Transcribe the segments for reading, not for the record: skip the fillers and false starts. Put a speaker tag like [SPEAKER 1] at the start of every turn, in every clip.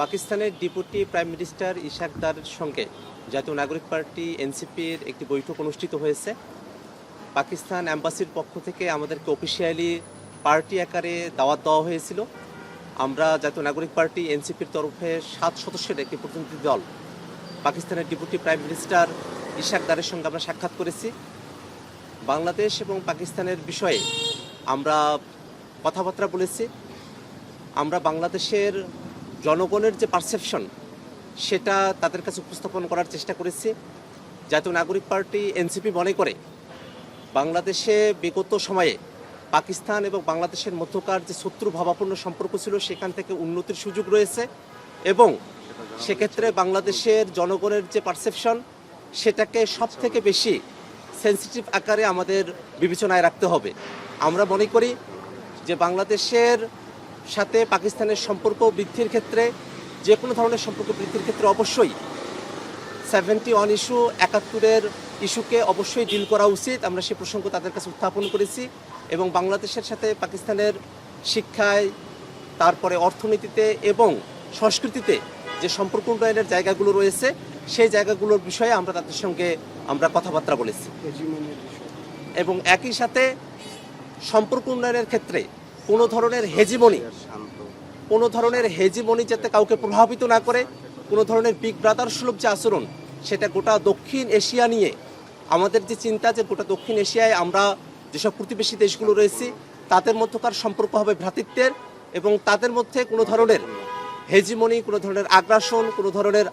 [SPEAKER 1] পাকিস্তানের deputy prime minister Ishaq দারের সঙ্গে জাতীয় নাগরিক পার্টি এনসিপির একটি বৈঠক অনুষ্ঠিত হয়েছে। পাকিস্তান অ্যাম্বাসির পক্ষ থেকে আমাদেরকে অফিসিয়ালি পার্টি আকারে দাওয়াত দেওয়া হয়েছিল। আমরা জাতীয় নাগরিক পার্টি এনসিপির তরফে 7 সদস্যের একটি প্রতিনিধি দল পাকিস্তানের ডেপুটি প্রাইম মিনিস্টার ইশাক দারের সঙ্গে আমরা সাক্ষাৎ করেছি। বাংলাদেশ এবং পাকিস্তানের বিষয়ে আমরা কথাবার্তা বলেছি। আমরা বাংলাদেশের জনগণের যে পারসেপশন সেটা তাদের কাছে উপস্থাপন করার চেষ্টা করেছি। জাতীয় নাগরিক পার্টি এনসিপি মনে করে বাংলাদেশে বিগত সময়ে পাকিস্তান এবং বাংলাদেশের মধ্যকার যে শত্রুভাবাপন্ন সম্পর্ক ছিল সেখান থেকে উন্নতির সুযোগ রয়েছে এবং সেক্ষেত্রে বাংলাদেশের জনগণের যে পারসেপশন সেটাকে সব থেকে বেশি সেন্সিটিভ আকারে আমাদের বিবেচনায় রাখতে হবে। আমরা মনে করি যে বাংলাদেশের সাথে পাকিস্তানের সম্পর্ক বৃদ্ধির ক্ষেত্রে যে কোনো ধরনের সম্পর্ক বৃদ্ধির ক্ষেত্রে অবশ্যই 71 ইস্যু 71-এর ইস্যুকে অবশ্যই ডিল করা উচিত। আমরা সে প্রসঙ্গ তাদের কাছে উত্থাপন করেছি এবং বাংলাদেশের সাথে পাকিস্তানের শিক্ষায়, তারপরে অর্থনীতিতে এবং সংস্কৃতিতে যে সম্পর্ক উন্নয়নের জায়গাগুলো রয়েছে সেই জায়গাগুলোর বিষয়ে আমরা তাদের সঙ্গে কথাবার্তা বলেছি এবং একই সাথে সম্পর্ক উন্নয়নের ক্ষেত্রে কোনো ধরনের হেজিমনি যাতে কাউকে প্রভাবিত না করে, কোনো ধরনের বিগ ব্রাদার সুলভ যে আচরণ সেটা গোটা দক্ষিণ এশিয়া নিয়ে আমাদের যে চিন্তা যে গোটা দক্ষিণ এশিয়ায় আমরা যেসব প্রতিবেশী দেশগুলো রয়েছি তাদের মধ্যকার সম্পর্ক হবে ভ্রাতৃত্বের এবং তাদের মধ্যে কোনো ধরনের হেজিমনি, কোনো ধরনের আগ্রাসন, কোনো ধরনের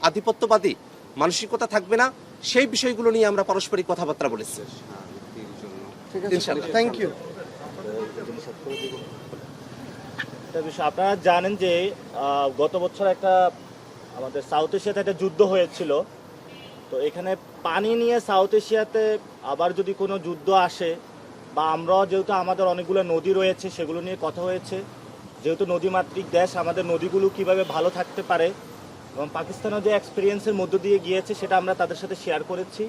[SPEAKER 1] আধিপত্যবাদী মানসিকতা থাকবে না। সেই বিষয়গুলো নিয়ে আমরা পারস্পরিক কথাবার্তা বলেছি।
[SPEAKER 2] Thank you.
[SPEAKER 3] আপনারা জানেন যে গত বছর একটা আমাদের সাউথ এশিয়াতে একটা যুদ্ধ হয়েছিল। তো এখানে পানি নিয়ে সাউথ এশিয়াতে আবার যদি কোনো যুদ্ধ আসে বা আমরাও যেহেতু আমাদের অনেকগুলো নদী রয়েছে সেগুলো নিয়ে কথা হয়েছে, যেহেতু নদীমাতৃক দেশ আমাদের নদীগুলো কিভাবে ভালো থাকতে পারে এবং পাকিস্তানের যে এক্সপিরিয়েন্সের মধ্য দিয়ে গিয়েছে সেটা আমরা তাদের সাথে শেয়ার করেছি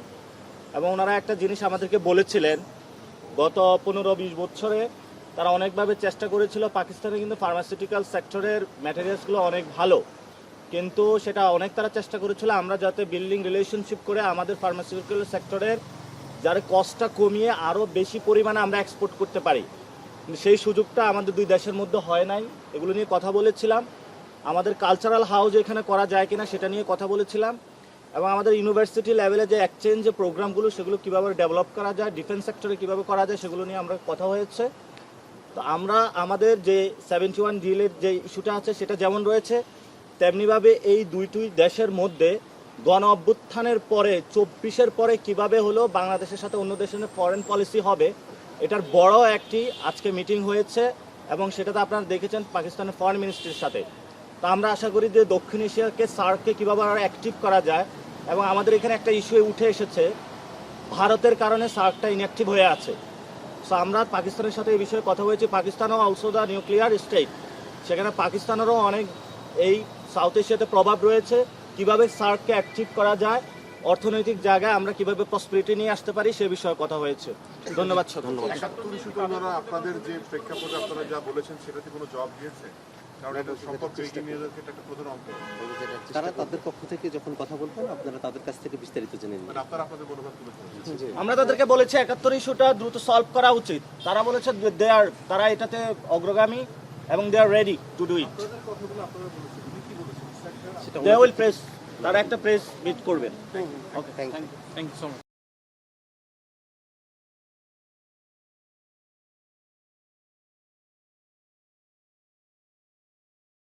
[SPEAKER 3] এবং ওনারা একটা জিনিস আমাদেরকে বলেছিলেন গত 15-20 বছরে তারা অনেকভাবে চেষ্টা করেছিল। পাকিস্তানে কিন্তু ফার্মাসিউটিক্যাল সেক্টরের ম্যাটেরিয়ালসগুলো অনেক ভালো, কিন্তু সেটা অনেক তারা চেষ্টা করেছিল আমরা যাতে বিল্ডিং রিলেশনশিপ করে আমাদের ফার্মাসিউটিক্যাল সেক্টরের যারা কস্টটা কমিয়ে আরও বেশি পরিমাণে আমরা এক্সপোর্ট করতে পারি। সেই সুযোগটা আমাদের দুই দেশের মধ্যে হয় নাই। এগুলো নিয়ে কথা বলেছিলাম। আমাদের কালচারাল হাউস এখানে করা যায় কিনা সেটা নিয়ে কথা বলেছিলাম এবং আমাদের ইউনিভার্সিটি লেভেলে যে এক্সচেঞ্জ যে প্রোগ্রামগুলো সেগুলো কীভাবে ডেভেলপ করা যায়, ডিফেন্স সেক্টরে কীভাবে করা যায় সেগুলো নিয়ে আমরা কথা হয়েছে। তো আমরা আমাদের যে 71 ডিলের যে ইস্যুটা আছে সেটা যেমন রয়েছে তেমনিভাবে এই দুইটি দেশের মধ্যে গণ অভ্যুত্থানের পরে 24-এর পরে কিভাবে হলো বাংলাদেশের সাথে অন্য দেশের ফরেন পলিসি হবে এটার বড় একটি আজকে মিটিং হয়েছে এবং সেটাতে আপনারা দেখেছেন পাকিস্তানের ফরেন মিনিস্ট্রির সাথে। তো আমরা আশা করি যে দক্ষিণ এশিয়াকে সার্ককে কীভাবে আরও অ্যাক্টিভ করা যায় এবং আমাদের এখানে একটা ইস্যু উঠে এসেছে ভারতের কারণে সার্কটা ইনঅ্যাক্টিভ হয়ে আছে। সো আমরা পাকিস্তানের সাথে এই বিষয়ে কথা হয়েছি। পাকিস্তানও অলসো দ্য নিউক্লিয়ার স্টেট, সেখানে পাকিস্তানেরও অনেক এই সাউথ এশিয়াতে প্রভাব রয়েছে। কিভাবে সার্ককে অ্যাক্টিভ করা যায়, অর্থনৈতিক জায়গায় আমরা কিভাবে প্রসপেরিটি নিয়ে আসতে পারি সে বিষয়ে কথা হয়েছে। ধন্যবাদ স্যার। ধন্যবাদ।
[SPEAKER 2] আপনাদের যে প্রেক্ষাপটে আপনারা যা বলেছেন সেটাতে কোনো জবাব দিয়েছে?
[SPEAKER 1] তারা তাদের পক্ষ থেকে যখন কথা বলবেন আপনারা তাদের কাছ থেকে বিস্তারিত জেনে নেবেন।
[SPEAKER 3] আমরা তাদেরকে বলেছি 71 ইস্যুটা দ্রুত সলভ করা উচিত। তারা বলেছে তারা এটাতে অগ্রগামী এবং they are ready to do it. They will press, তারা একটা প্রেস মিট করবেন। Okay, thank you so much.